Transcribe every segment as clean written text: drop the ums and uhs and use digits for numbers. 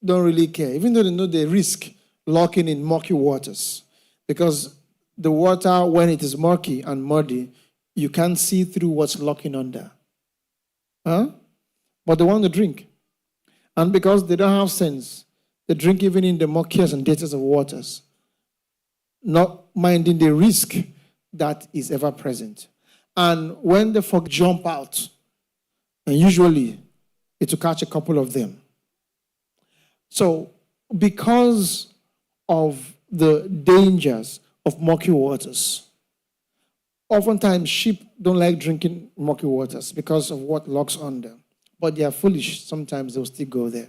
don't really care, even though they know they risk locking in murky waters. Because the water, when it is murky and muddy, you can't see through what's locking under. Huh? But they want to drink. And because they don't have sense, they drink even in the murkiest and dirtiest of waters, not minding the risk that is ever present. And when the fog jump out, and usually it will catch a couple of them. So because of the dangers of murky waters, oftentimes sheep don't like drinking murky waters because of what locks on them. But they are foolish. Sometimes they'll still go there.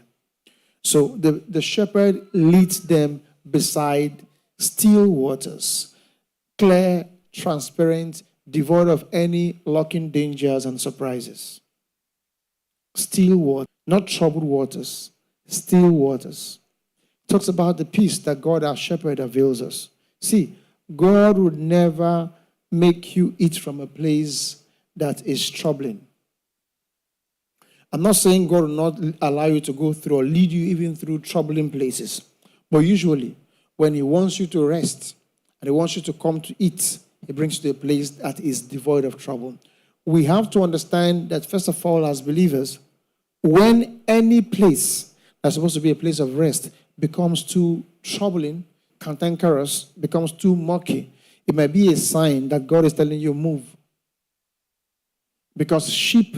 So the shepherd leads them beside still waters, clear, transparent, devoid of any lurking dangers and surprises. Still water, not troubled waters, still waters. It talks about the peace that God our shepherd avails us. See, God would never make you eat from a place that is troubling. I'm not saying God will not allow you to go through or lead you even through troubling places. But usually, when he wants you to rest and he wants you to come to eat, he brings you to a place that is devoid of trouble. We have to understand that, first of all, as believers, when any place that's supposed to be a place of rest becomes too troubling, cantankerous, becomes too murky, it might be a sign that God is telling you, move. Because sheep,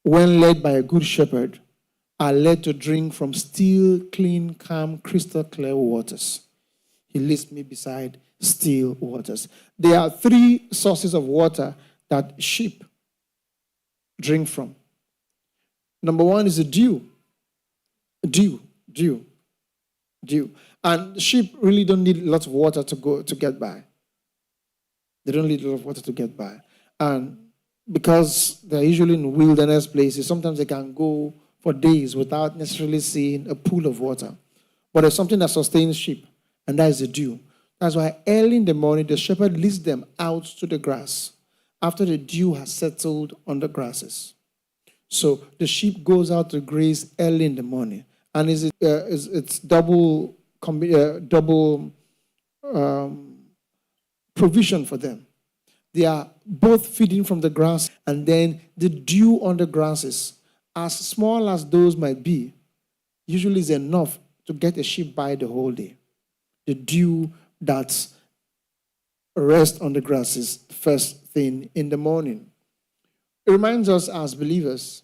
when led by a good shepherd, are led to drink from still, clean, calm, crystal clear waters. He leads me beside still waters. There are three sources of water that sheep drink from. Number one is the dew. Dew. And sheep really don't need lots of water to get by. They don't need a lot of water to get by. And because they're usually in wilderness places, sometimes they can go for days without necessarily seeing a pool of water. But there's something that sustains sheep, and that is the dew. That's why early in the morning, the shepherd leads them out to the grass after the dew has settled on the grasses. So the sheep goes out to graze early in the morning, and it's double provision for them. They are both feeding from the grass, and then the dew on the grasses, as small as those might be, usually is enough to get a sheep by the whole day. The dew that rests on the grasses first thing in the morning. It reminds us as believers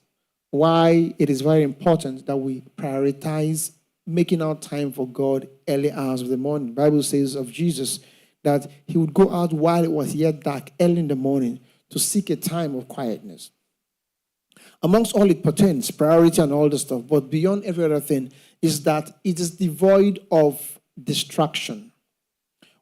why it is very important that we prioritize making our time for God early hours of the morning. The Bible says of Jesus that he would go out while it was yet dark, early in the morning, to seek a time of quietness. Amongst all it pertains, priority and all this stuff, but beyond every other thing, is that it is devoid of distraction.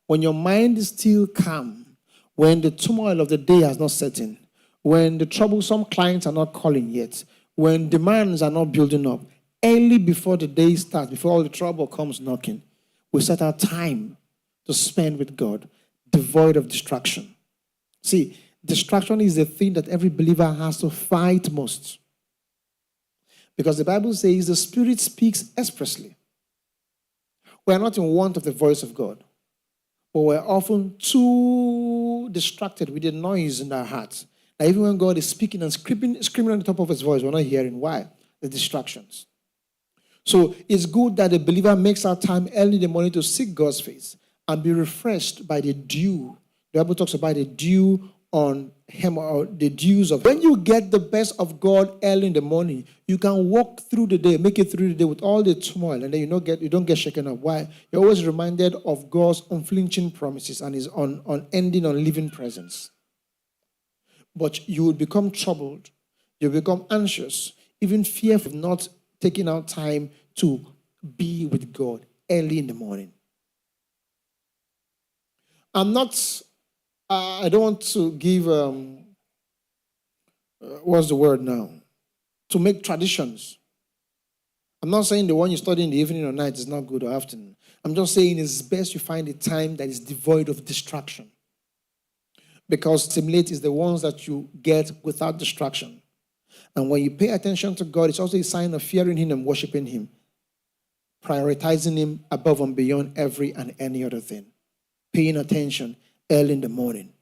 When your mind is still calm, when the turmoil of the day has not set in, when the troublesome clients are not calling yet, when demands are not building up, early before the day starts, before all the trouble comes knocking, we set our time to spend with God, devoid of distraction. See, distraction is the thing that every believer has to fight most. Because the Bible says the Spirit speaks expressly. We are not in want of the voice of God, but we're often too distracted with the noise in our hearts. Now, even when God is speaking and screaming on the top of his voice, we're not hearing. Why? The distractions. So it's good that the believer makes our time early in the morning to seek God's face and be refreshed by the dew. The Bible talks about the dew on him, or the dews of. When you get the best of God early in the morning, you can walk through the day, make it through the day with all the turmoil, and then you don't get shaken up. Why? You're always reminded of God's unflinching promises and his unending, unliving presence. But you will become troubled. You'll become anxious, even fearful of not taking out time to be with God early in the morning. I don't want to give, what's the word now? To make traditions. I'm not saying the one you study in the evening or night is not good or afternoon. I'm just saying it's best you find a time that is devoid of distraction. Because stimulate is the ones that you get without distraction. And when you pay attention to God, it's also a sign of fearing him and worshiping him. prioritizing him above and beyond every and any other thing, paying attention early in the morning.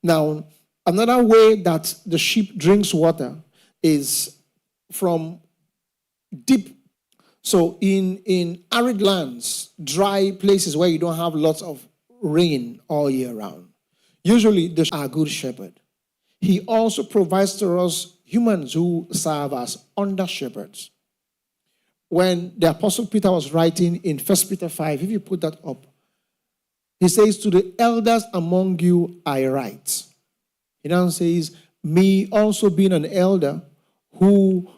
Now, another way that the sheep drinks water is from deep. So in arid lands, dry places where you don't have lots of rain all year round, usually the sheep are good shepherd. He also provides to us humans who serve as under shepherds. When the Apostle Peter was writing in 1 Peter 5, if you put that up, he says, to the elders among you I write. He now says, me also being an elder who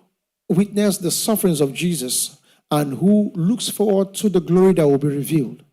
witnessed the sufferings of Jesus and who looks forward to the glory that will be revealed.